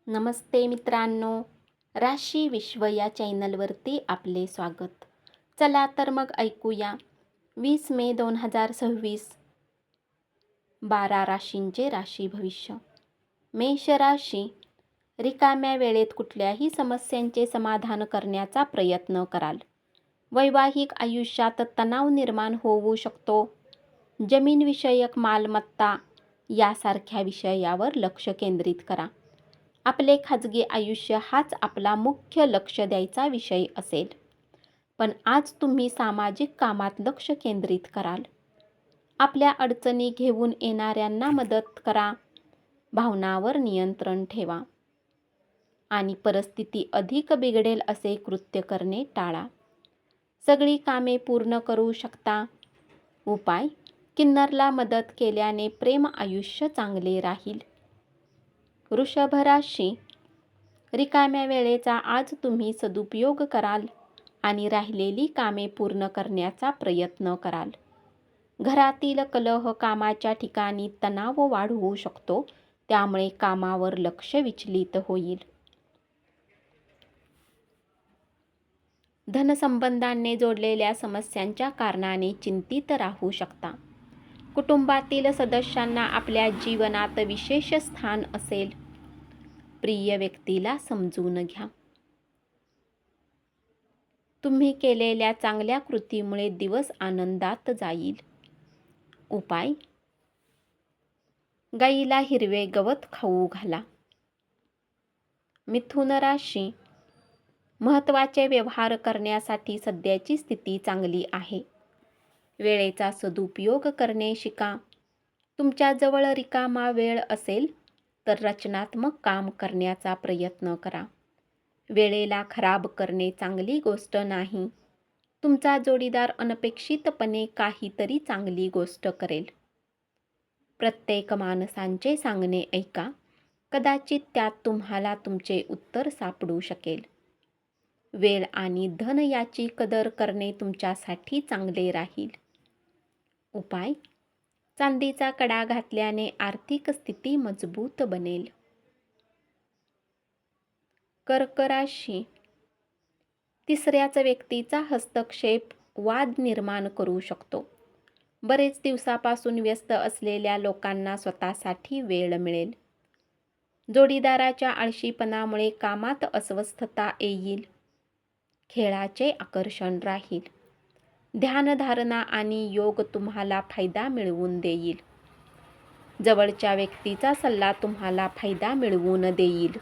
नमस्ते मित्रांनो, राशी विश्व या चॅनलवरती आपले स्वागत. चला तर मग ऐकूया 20 मे 2026 12 राशींचे राशी भविष्य. मेष राशी, रिकाम्या वेळेत कुठल्याही समस्यांचे समाधान करण्याचा प्रयत्न कराल. वैवाहिक आयुष्यात तणाव निर्माण होऊ शकतो. जमीनविषयक मालमत्ता यासारख्या विषयावर लक्ष केंद्रित करा. आपले खाजगी आयुष्य हाच आपला मुख्य लक्ष द्यायचा विषय असेल. पण आज तुम्ही सामाजिक कामात लक्ष केंद्रित कराल. आपल्या अडचणी घेऊन येणाऱ्यांना मदत करा. भावनांवर नियंत्रण ठेवा आणि परिस्थिती अधिक बिघडेल असे कृत्य करणे टाळा. सगळी कामे पूर्ण करू शकता. उपाय: किन्नरला मदत केल्याने प्रेम आयुष्य चांगले राहील. वृषभ राशी, रिकाम्या वेळेचा आज तुम्ही सदुपयोग कराल आणि राहिलेली कामे पूर्ण करण्याचा प्रयत्न कराल. घरातील कलह कामाच्या ठिकाणी तणाव वाढवू शकतो, त्यामुळे कामावर लक्ष विचलित होईल. धनसंबंधांनी जोडलेल्या समस्यांच्या कारणाने चिंतित राहू शकता. कुटुंबातील सदस्यांना आपल्या जीवनात विशेष स्थान असेल. प्रिय व्यक्तीला समजून घ्या. तुम्ही केलेल्या चांगल्या कृतीमुळे दिवस आनंदात जाईल. उपाय: गाईला हिरवे गवत खाऊ घाला. मिथुन राशी, महत्त्वाचे व्यवहार करण्यासाठी सध्याची स्थिती चांगली आहे. वेळेचा सदुपयोग करणे शिका. तुमच्याजवळ रिकामा वेळ असेल तर रचनात्मक काम करण्याचा प्रयत्न करा. वेळेला खराब करणे चांगली गोष्ट नाही. तुमचा जोडीदार अनपेक्षितपणे काहीतरी चांगली गोष्ट करेल. प्रत्येक माणसांचे सांगणे ऐका. कदाचित त्यात तुम्हाला तुमचे उत्तर सापडू शकेल. वेळ आणि धन याची कदर करणे तुमच्यासाठी चांगले राहील. उपाय: चांदीचा कडा घातल्याने आर्थिक स्थिती मजबूत बनेल. कर्क राशी, तिसऱ्याच व्यक्तीचा हस्तक्षेप वाद निर्माण करू शकतो. बरेच दिवसापासून व्यस्त असलेल्या लोकांना स्वतःसाठी वेळ मिळेल. जोडीदाराच्या आळशीपणामुळे कामात अस्वस्थता येईल. खेळाचे आकर्षण राहील. ध्यानधारणा आणि योग तुम्हाला फायदा मिळवून देईल. जवळच्या व्यक्तीचा सल्ला तुम्हाला फायदा मिळवून देईल.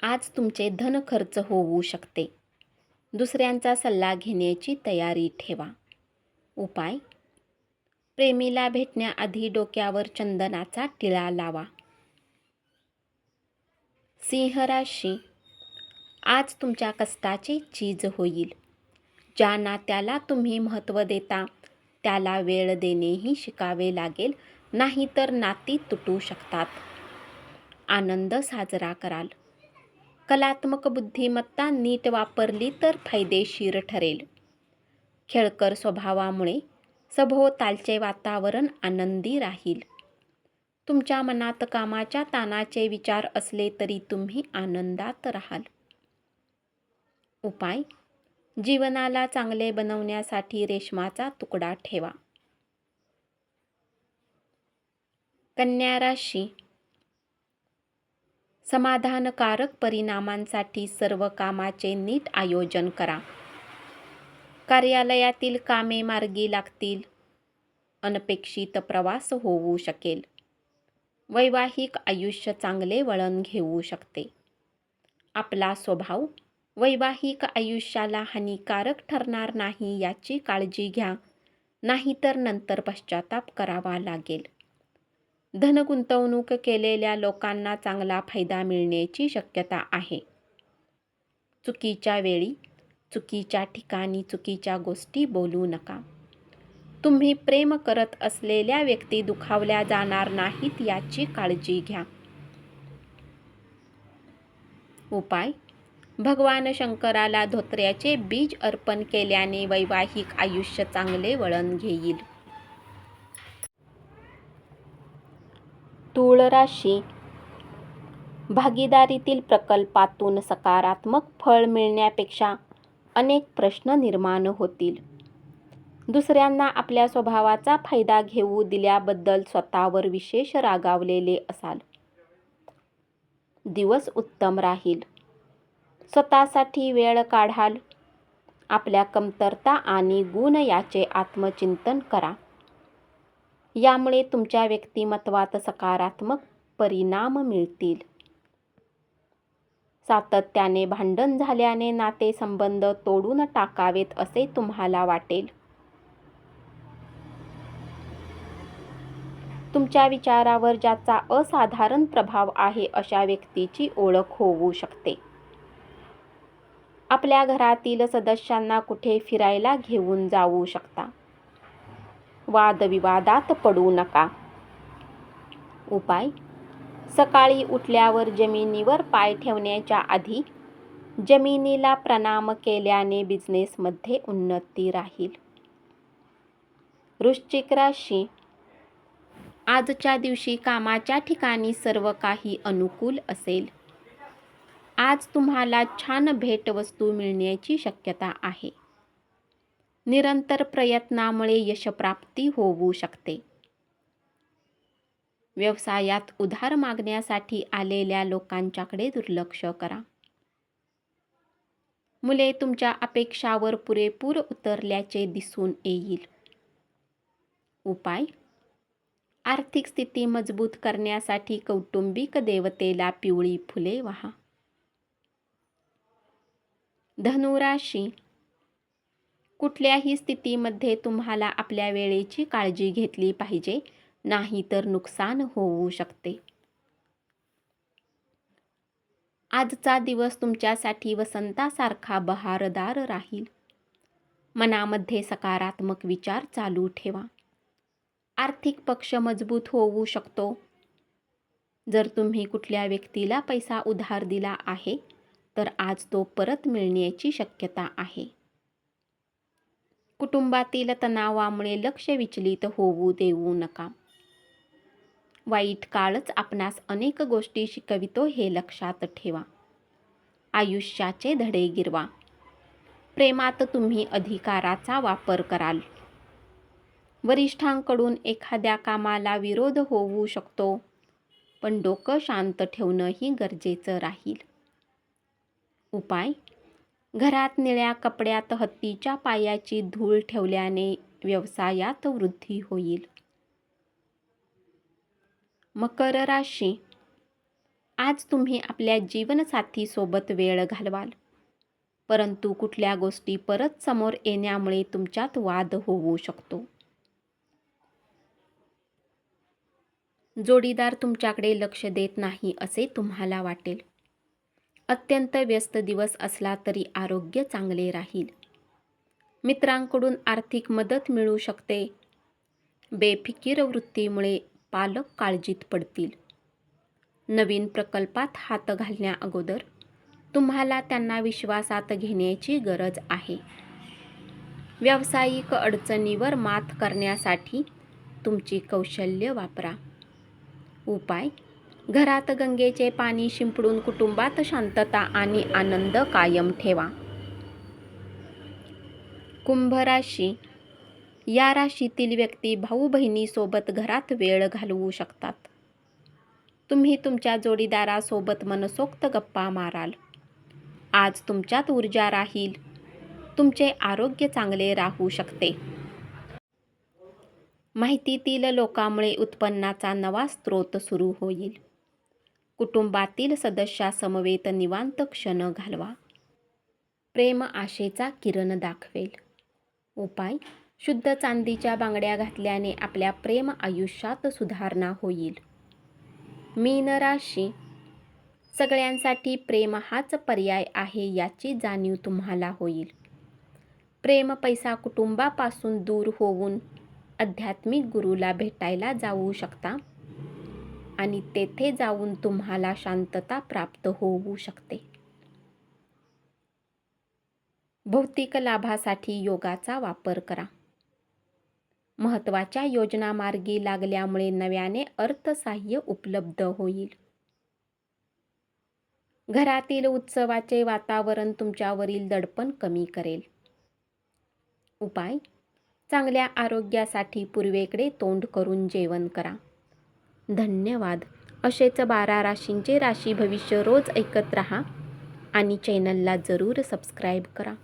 आज तुमचे धन खर्च होऊ शकते. दुसऱ्यांचा सल्ला घेण्याची तयारी ठेवा. उपाय: प्रेमीला भेटण्याआधी डोक्यावर चंदनाचा टिळा लावा. सिंह राशी, आज तुमच्या कष्टाची चीज होईल. ज्या नात्याला तुम्ही महत्त्व देता त्याला वेळ देणेही शिकावे लागेल, नाहीतर नाती तुटू शकतात. आनंद साजरा कराल. कलात्मक बुद्धिमत्ता नीट वापरली तर फायदेशीर ठरेल. खेळकर स्वभावामुळे सभोवतालचे वातावरण आनंदी राहील. तुमच्या मनात कामाच्या ताणाचे विचार असले तरी तुम्ही आनंदात राहाल. उपाय: जीवनाला चांगले बनवण्यासाठी रेशमाचा तुकडा ठेवा. कन्या राशी, समाधानकारक परिणामांसाठी सर्व कामाचे नीट आयोजन करा. कार्यालयातील कामे मार्गी लागतील. अनपेक्षित प्रवास होऊ शकेल. वैवाहिक आयुष्य चांगले वळण घेऊ शकते. आपला स्वभाव वैवाहिक आयुष्याला हानिकारक ठरणार नाही याची काळजी घ्या, नाहीतर नंतर पश्चाताप करावा लागेल. धन गुंतवणूक केलेल्या लोकांना चांगला फायदा मिळण्याची शक्यता आहे. चुकीच्या वेळी, चुकीच्या ठिकाणी चुकीच्या गोष्टी बोलू नका. तुम्ही प्रेम करत असलेल्या व्यक्ती दुखावल्या जाणार नाहीत याची काळजी घ्या. उपाय: भगवान शंकराला धोत्र्याचे बीज अर्पण केल्याने वैवाहिक आयुष्य चांगले वळण घेईल. तूळ राशी, भागीदारीतील प्रकल्पातून सकारात्मक फळ मिळण्यापेक्षा अनेक प्रश्न निर्माण होतील. दुसऱ्यांना आपल्या स्वभावाचा फायदा घेऊ दिल्याबद्दल स्वतःवर विशेष रागावलेले असाल. दिवस उत्तम राहील. स्वतःसाठी वेळ काढाल. आपल्या कमतरता आणि गुण याचे आत्मचिंतन करा. यामुळे तुमच्या व्यक्तिमत्त्वात सकारात्मक परिणाम मिळतील. सातत्याने भांडण झाल्याने नातेसंबंध तोडून टाकावेत असे तुम्हाला वाटेल. तुमच्या विचारावर ज्याचा असाधारण प्रभाव आहे अशा व्यक्तीची ओळख होऊ शकते. आपल्या घरातील सदस्यांना कुठे फिरायला घेऊन जाऊ शकता. वादविवादात पडू नका. उपाय: सकाळी उठल्यावर जमिनीवर पाय ठेवण्याच्या आधी जमिनीला प्रणाम केल्याने बिझनेसमध्ये उन्नती राहील. वृश्चिक राशी, आजच्या दिवशी कामाच्या ठिकाणी सर्व काही अनुकूल असेल. आज तुम्हाला छान भेटवस्तू मिळण्याची शक्यता आहे. निरंतर प्रयत्नामुळे यशप्राप्ती होऊ शकते. व्यवसायात उधार मागण्यासाठी आलेल्या लोकांच्याकडे दुर्लक्ष करा. मुले तुमच्या अपेक्षावर पुरेपूर उतरल्याचे दिसून येईल. उपाय: आर्थिक स्थिती मजबूत करण्यासाठी कौटुंबिक देवतेला पिवळी फुले वाहा. धनु राशी, कुठल्याही स्थितीमध्ये तुम्हाला आपल्या वेळेची काळजी घेतली पाहिजे, नाहीतर नुकसान होऊ शकते. आजचा दिवस तुमच्यासाठी वसंतासारखा बहारदार राहील. मनामध्ये सकारात्मक विचार चालू ठेवा. आर्थिक पक्ष मजबूत होऊ शकतो. जर तुम्ही कुठल्या व्यक्तीला पैसा उधार दिला आहे तर आज तो परत मिळण्याची शक्यता आहे. कुटुंबातील तणावामुळे लक्ष विचलित होऊ देऊ नका. वाईट काळच आपणास अनेक गोष्टी शिकवितो हे लक्षात ठेवा. आयुष्याचे धडे गिरवा. प्रेमात तुम्ही अधिकाराचा वापर कराल. वरिष्ठांकडून एखाद्या कामाला विरोध होऊ शकतो, पण डोकं शांत ठेवणंही गरजेचं राहील. उपाय: घरात निळ्या कपड्यात हत्तीच्या पायाची धूळ ठेवल्याने व्यवसायात वृद्धी होईल. मकर राशी, आज तुम्ही आपल्या जीवनसाथीसोबत वेळ घालवाल, परंतु कुठल्या गोष्टी परत समोर येण्यामुळे तुमच्यात वाद होऊ शकतो. जोडीदार तुमच्याकडे लक्ष देत नाही असे तुम्हाला वाटेल. अत्यंत व्यस्त दिवस असला तरी आरोग्य चांगले राहील. मित्रांकडून आर्थिक मदत मिळू शकते. बेफिकीर वृत्तीमुळे पालक काळजीत पडतील. नवीन प्रकल्पात हात घालण्याअगोदर तुम्हाला त्यांना विश्वासात घेण्याची गरज आहे. व्यावसायिक अडचणीवर मात करण्यासाठी तुमची कौशल्य वापरा. उपाय: घरात गंगेचे पाणी शिंपडून कुटुंबात शांतता आणि आनंद कायम ठेवा. कुंभ राशी, या राशीतील व्यक्ती भाऊ बहिणीसोबत घरात वेळ घालवू शकतात. तुम्ही तुमच्या जोडीदारासोबत मनसोक्त गप्पा माराल. आज तुमच्यात ऊर्जा राहील. तुमचे आरोग्य चांगले राहू शकते. माहितीतील लोकांमुळे उत्पन्नाचा नवा स्रोत सुरू होईल. कुटुंबातील सदस्यासमवेत निवांत क्षण घालवा. प्रेम आशेचा किरण दाखवेल. उपाय: शुद्ध चांदीच्या बांगड्या घातल्याने आपल्या प्रेम आयुष्यात सुधारणा होईल. मीन राशी, सगळ्यांसाठी प्रेम हाच पर्याय आहे याची जाणीव तुम्हाला होईल. प्रेम पैसा कुटुंबापासून दूर होऊन आध्यात्मिक गुरुला भेटायला जाऊ शकता आणि तेथे जाऊन तुम्हाला शांतता प्राप्त होऊ शकते. भौतिक लाभासाठी योगाचा वापर करा. महत्त्वाच्या योजना मार्गी लागल्यामुळे नव्याने अर्थसहाय्य उपलब्ध होईल. घरातील उत्सवाचे वातावरण तुमच्यावरील दडपण कमी करेल. उपाय: चांगल्या आरोग्यासाठी पूर्वेकडे तोंड करून जेवण करा. धन्यवाद. असेच 12 राशींचे राशी भविष्य रोज ऐकत रहा आणि चॅनलला जरूर सबस्क्राईब करा.